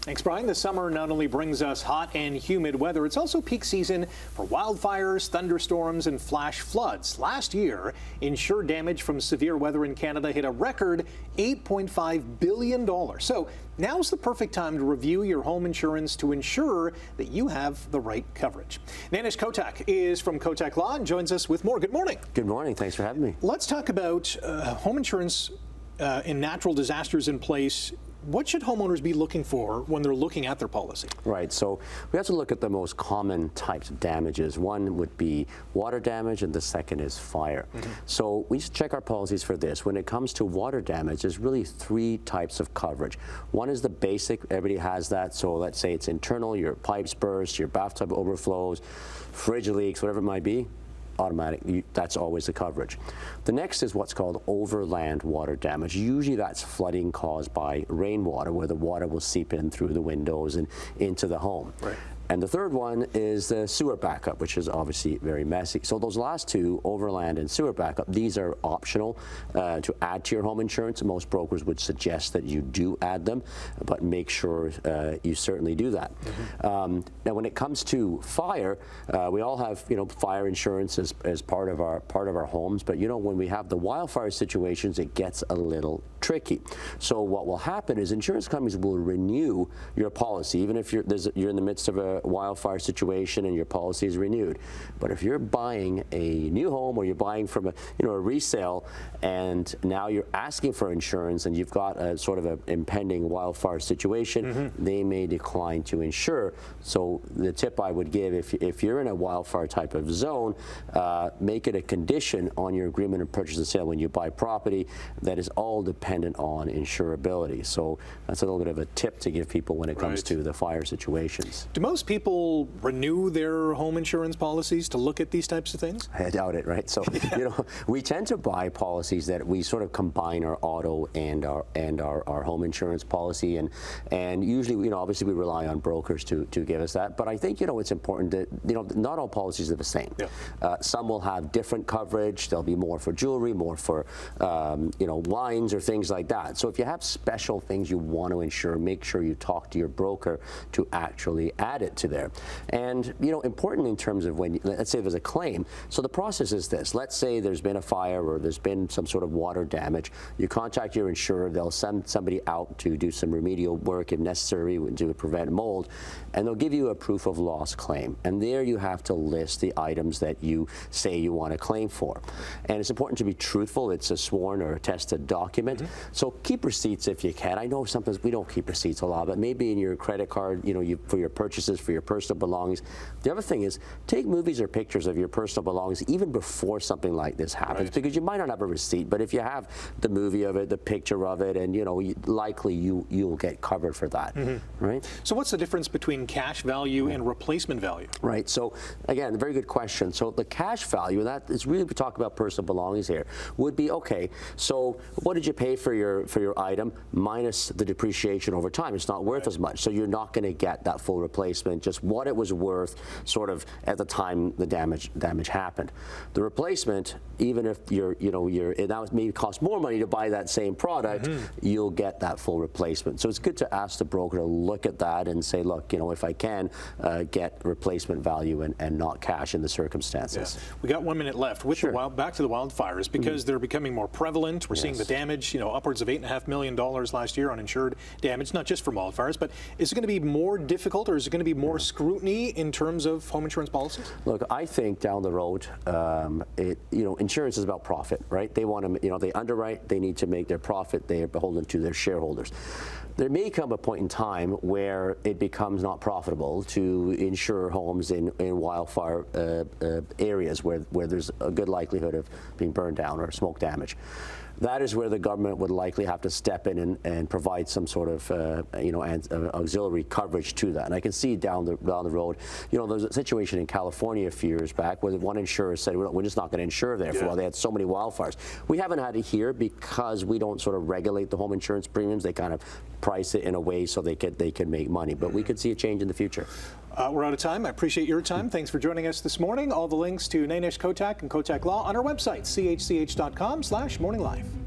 Thanks, Brian. The summer not only brings us hot and humid weather, it's also peak season for wildfires, thunderstorms, and flash floods. Last year, insured damage from severe weather in Canada hit a record $8.5 billion. So now's the perfect time to review your home insurance to ensure that you have the right coverage. Nainesh Kotak is from Kotak Law and joins us with more. Good morning. Good morning. Thanks for having me. Let's talk about home insurance and natural disasters in place. What should homeowners be looking for when they're looking at their policy? Right, so we have to look at the most common types of damages. One would be water damage and the second is fire. So we should check our policies for this. When it comes to water damage, there's really three types of coverage. One is the basic, everybody has that. So let's say it's internal, your pipes burst, your bathtub overflows, fridge leaks, whatever it might be. Automatic, that's always the coverage. The next is what's called overland water damage. Usually that's flooding caused by rainwater, where the water will seep in through the windows and into the home. Right. And the third one is the sewer backup, which is obviously very messy. So those last two, overland and sewer backup, these are optional to add to your home insurance. Most brokers would suggest that you do add them, but make sure you certainly do that. Now, when it comes to fire, we all have fire insurance as part of our homes. But when we have the wildfire situations, it gets a little tricky. So what will happen is insurance companies will renew your policy, even if you're in the midst of a wildfire situation and your policy is renewed. But if you're buying a new home or you're buying from a resale and now you're asking for insurance and you've got a sort of an impending wildfire situation, they may decline to insure. So the tip I would give, if you're in a wildfire type of zone, make it a condition on your agreement of purchase and sale when you buy property that is all dependent on insurability. So that's a little bit of a tip to give people when it comes to the fire situations. Do most people renew their home insurance policies to look at these types of things? I doubt it, right? So, we tend to buy policies that we sort of combine our auto and our home insurance policy, and usually, obviously we rely on brokers to give us that. But I think, it's important that, not all policies are the same. Yeah. Some will have different coverage. There'll be more for jewelry, more for, wines or things like that. So if you have special things you want to insure, make sure you talk to your broker to actually add it to there. And important in terms of when, let's say there's a claim. So the process is this: let's say there's been a fire or there's been some sort of water damage. You contact your insurer. They'll send somebody out to do some remedial work if necessary to prevent mold, and they'll give you a proof of loss claim. And there you have to list the items that you say you want to claim for. And it's important to be truthful. It's a sworn or attested document. So keep receipts if you can. I know sometimes we don't keep receipts a lot, but maybe in your credit card, for your purchases, for your personal belongings. The other thing is take movies or pictures of your personal belongings even before something like this happens, because you might not have a receipt, but if you have the movie of it, the picture of it, and likely you'll get covered for that, right? So what's the difference between cash value and replacement value? Right. So again, a very good question. So the cash value, and that is really, we talk about personal belongings here, would be okay. So what did you pay for your item minus the depreciation over time? It's not worth as much, so you're not going to get that full replacement, just what it was worth sort of at the time the damage happened. The replacement, even if that maybe cost more money to buy that same product, you'll get that full replacement. So it's good to ask the broker to look at that and say, look, if I can get replacement value and not cash in the circumstances. Yeah. We got 1 minute left. With back to the wildfires, because they're becoming more prevalent. We're seeing the damage, upwards of $8.5 million last year on insured damage, not just from wildfires, but is it going to be more difficult, or is it going to be more scrutiny in terms of home insurance policies? Look, I think down the road, insurance is about profit, right? They want to, they underwrite, they need to make their profit, they are beholden to their shareholders. There may come a point in time where it becomes not profitable to insure homes in wildfire areas where there's a good likelihood of being burned down or smoke damage. That is where the government would likely have to step in and provide some sort of auxiliary coverage to that. And I can see down the road, there's a situation in California a few years back where one insurer said, we're just not going to insure there for a while. They had so many wildfires. We haven't had it here because we don't sort of regulate the home insurance premiums. They kind of price it in a way so they can make money. But we could see a change in the future. We're out of time. I appreciate your time. Thanks for joining us this morning. All the links to Nainesh Kotak and Kotak Law on our website, chch.com/morninglive.